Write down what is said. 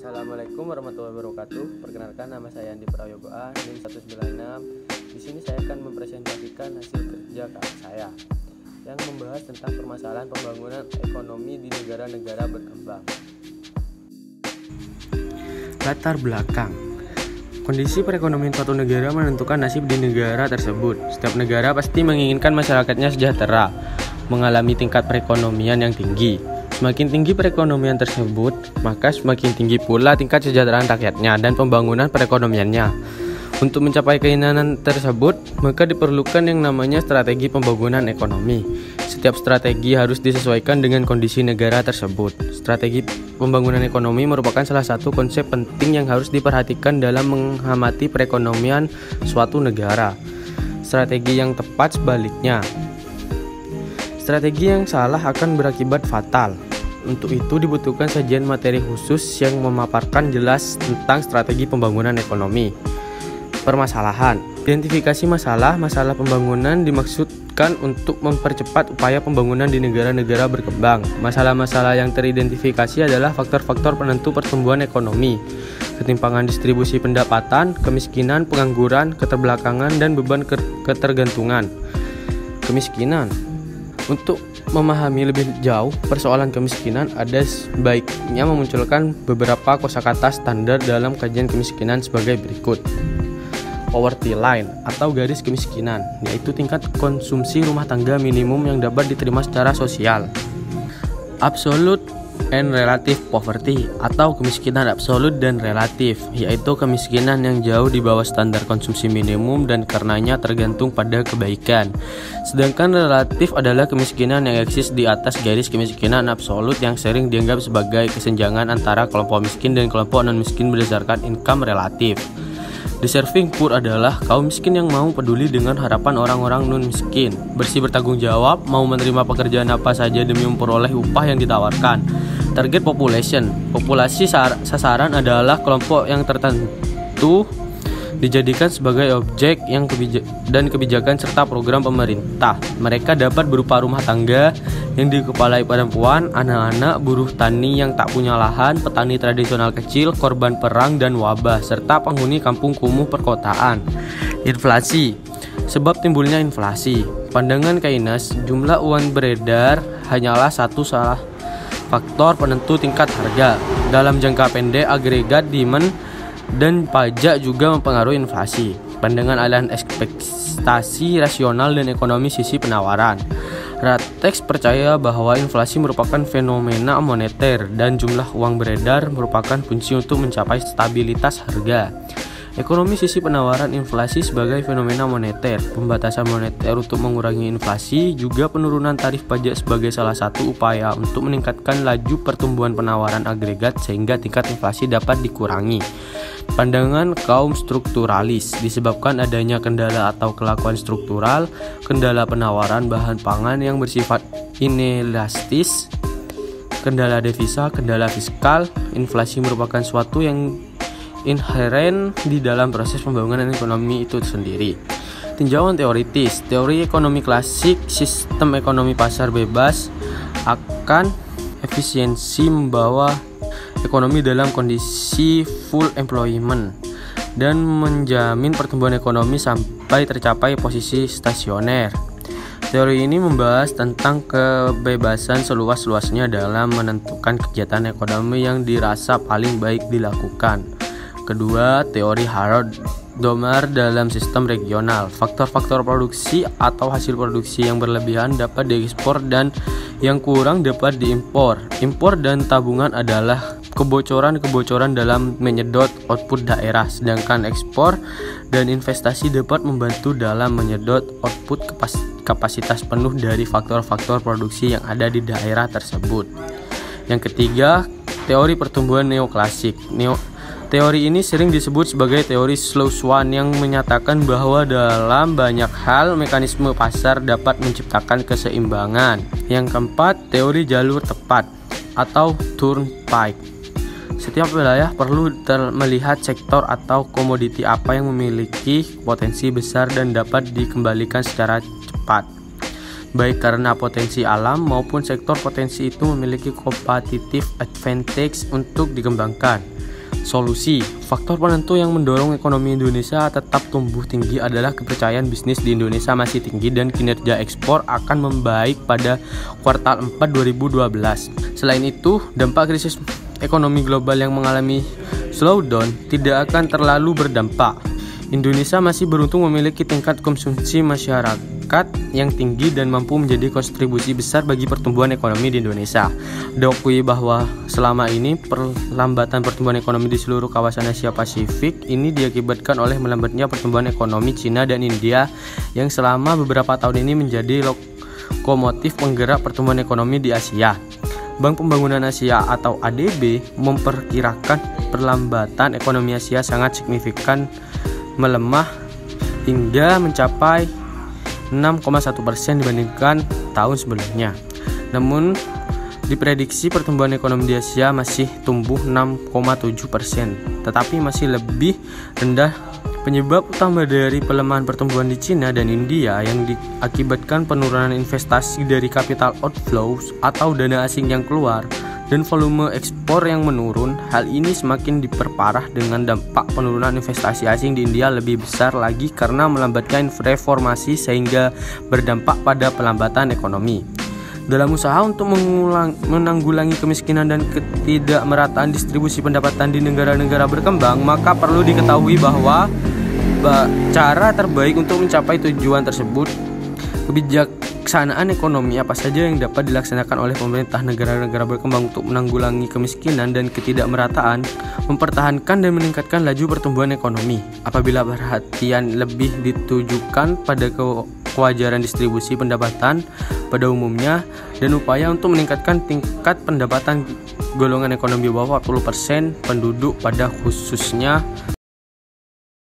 Assalamualaikum warahmatullahi wabarakatuh. Perkenalkan, nama saya Andi Prayogoa, NIM 196. Di sini saya akan mempresentasikan hasil kerja kakak saya yang membahas tentang permasalahan pembangunan ekonomi di negara-negara berkembang. Latar belakang. Kondisi perekonomian suatu negara menentukan nasib di negara tersebut. Setiap negara pasti menginginkan masyarakatnya sejahtera, mengalami tingkat perekonomian yang tinggi. Semakin tinggi perekonomian tersebut, maka semakin tinggi pula tingkat kesejahteraan rakyatnya dan pembangunan perekonomiannya. Untuk mencapai keinginan tersebut, maka diperlukan yang namanya strategi pembangunan ekonomi. Setiap strategi harus disesuaikan dengan kondisi negara tersebut. Strategi pembangunan ekonomi merupakan salah satu konsep penting yang harus diperhatikan dalam mengamati perekonomian suatu negara. Strategi yang tepat sebaliknya. Strategi yang salah akan berakibat fatal. Untuk itu dibutuhkan sajian materi khusus yang memaparkan jelas tentang strategi pembangunan ekonomi. Permasalahan. Identifikasi masalah pembangunan dimaksudkan untuk mempercepat upaya pembangunan di negara-negara berkembang. Masalah-masalah yang teridentifikasi adalah faktor-faktor penentu pertumbuhan ekonomi, ketimpangan distribusi pendapatan, kemiskinan, pengangguran, keterbelakangan, dan beban ketergantungan. Kemiskinan. Untuk memahami lebih jauh persoalan kemiskinan, ada sebaiknya memunculkan beberapa kosakata standar dalam kajian kemiskinan sebagai berikut. Poverty line atau garis kemiskinan, yaitu tingkat konsumsi rumah tangga minimum yang dapat diterima secara sosial. Absolute and relative poverty atau kemiskinan absolut dan relatif, yaitu kemiskinan yang jauh di bawah standar konsumsi minimum dan karenanya tergantung pada kebaikan. Sedangkan relatif adalah kemiskinan yang eksis di atas garis kemiskinan absolut yang sering dianggap sebagai kesenjangan antara kelompok miskin dan kelompok non-miskin berdasarkan income relatif. Deserving poor adalah kaum miskin yang mau peduli dengan harapan orang-orang non-miskin, bersih bertanggung jawab, mau menerima pekerjaan apa saja demi memperoleh upah yang ditawarkan. Target population. Populasi sasaran adalah kelompok yang tertentu dijadikan sebagai objek dan kebijakan serta program pemerintah. Mereka dapat berupa rumah tangga yang dikepalai perempuan, anak-anak, buruh tani yang tak punya lahan, petani tradisional kecil, korban perang dan wabah, serta penghuni kampung kumuh perkotaan. Inflasi. Sebab timbulnya inflasi. Pandangan Keynes, jumlah uang beredar hanyalah satu salah faktor penentu tingkat harga. Dalam jangka pendek, agregat demand dan pajak juga mempengaruhi inflasi. Pandangan aliran ekspektasi rasional dan ekonomi sisi penawaran. Ratex percaya bahwa inflasi merupakan fenomena moneter dan jumlah uang beredar merupakan kunci untuk mencapai stabilitas harga. Ekonomi sisi penawaran inflasi sebagai fenomena moneter, pembatasan moneter untuk mengurangi inflasi, juga penurunan tarif pajak sebagai salah satu upaya untuk meningkatkan laju pertumbuhan penawaran agregat sehingga tingkat inflasi dapat dikurangi. Pandangan kaum strukturalis disebabkan adanya kendala atau kelakuan struktural, kendala penawaran bahan pangan yang bersifat inelastis, kendala devisa, kendala fiskal. Inflasi merupakan suatu yang inheren di dalam proses pembangunan ekonomi itu sendiri. Tinjauan teoritis. Teori ekonomi klasik, sistem ekonomi pasar bebas akan efisiensi membawa ekonomi dalam kondisi full employment dan menjamin pertumbuhan ekonomi sampai tercapai posisi stasioner. Teori ini membahas tentang kebebasan seluas-luasnya dalam menentukan kegiatan ekonomi yang dirasa paling baik dilakukan. Kedua, teori Harold Domar dalam sistem regional. Faktor-faktor produksi atau hasil produksi yang berlebihan dapat diekspor dan yang kurang dapat diimpor. Impor dan tabungan adalah kebocoran-kebocoran dalam menyedot output daerah, sedangkan ekspor dan investasi dapat membantu dalam menyedot output kapasitas penuh dari faktor-faktor produksi yang ada di daerah tersebut. Yang ketiga, teori pertumbuhan neoklasik. Teori ini sering disebut sebagai teori slow swan yang menyatakan bahwa dalam banyak hal mekanisme pasar dapat menciptakan keseimbangan. Yang keempat, teori jalur tepat atau turnpike. Setiap wilayah perlu melihat sektor atau komoditi apa yang memiliki potensi besar dan dapat dikembalikan secara cepat, baik karena potensi alam maupun sektor potensi itu memiliki competitive advantage untuk dikembangkan. Solusi, faktor penentu yang mendorong ekonomi Indonesia tetap tumbuh tinggi adalah kepercayaan bisnis di Indonesia masih tinggi dan kinerja ekspor akan membaik pada kuartal 4 2012. Selain itu, dampak krisis ekonomi global yang mengalami slowdown tidak akan terlalu berdampak. Indonesia masih beruntung memiliki tingkat konsumsi masyarakat yang tinggi dan mampu menjadi kontribusi besar bagi pertumbuhan ekonomi di Indonesia. Diakui bahwa selama ini perlambatan pertumbuhan ekonomi di seluruh kawasan Asia Pasifik ini diakibatkan oleh melambatnya pertumbuhan ekonomi Cina dan India yang selama beberapa tahun ini menjadi lokomotif penggerak pertumbuhan ekonomi di Asia. Bank Pembangunan Asia atau ADB memperkirakan perlambatan ekonomi Asia sangat signifikan melemah hingga mencapai 6,1% dibandingkan tahun sebelumnya. Namun diprediksi pertumbuhan ekonomi di Asia masih tumbuh 6,7%, tetapi masih lebih rendah. Penyebab utama dari pelemahan pertumbuhan di Cina dan India yang diakibatkan penurunan investasi dari capital outflows atau dana asing yang keluar dan volume ekspor yang menurun. Hal ini semakin diperparah dengan dampak penurunan investasi asing di India lebih besar lagi karena melambatkan reformasi sehingga berdampak pada pelambatan ekonomi. Dalam usaha untuk menanggulangi kemiskinan dan ketidakmerataan distribusi pendapatan di negara-negara berkembang, maka perlu diketahui bahwa cara terbaik untuk mencapai tujuan tersebut, kebijaksanaan ekonomi apa saja yang dapat dilaksanakan oleh pemerintah negara-negara berkembang untuk menanggulangi kemiskinan dan ketidakmerataan, mempertahankan dan meningkatkan laju pertumbuhan ekonomi. Apabila perhatian lebih ditujukan pada kewajaran distribusi pendapatan pada umumnya dan upaya untuk meningkatkan tingkat pendapatan golongan ekonomi bawah 40% penduduk pada khususnya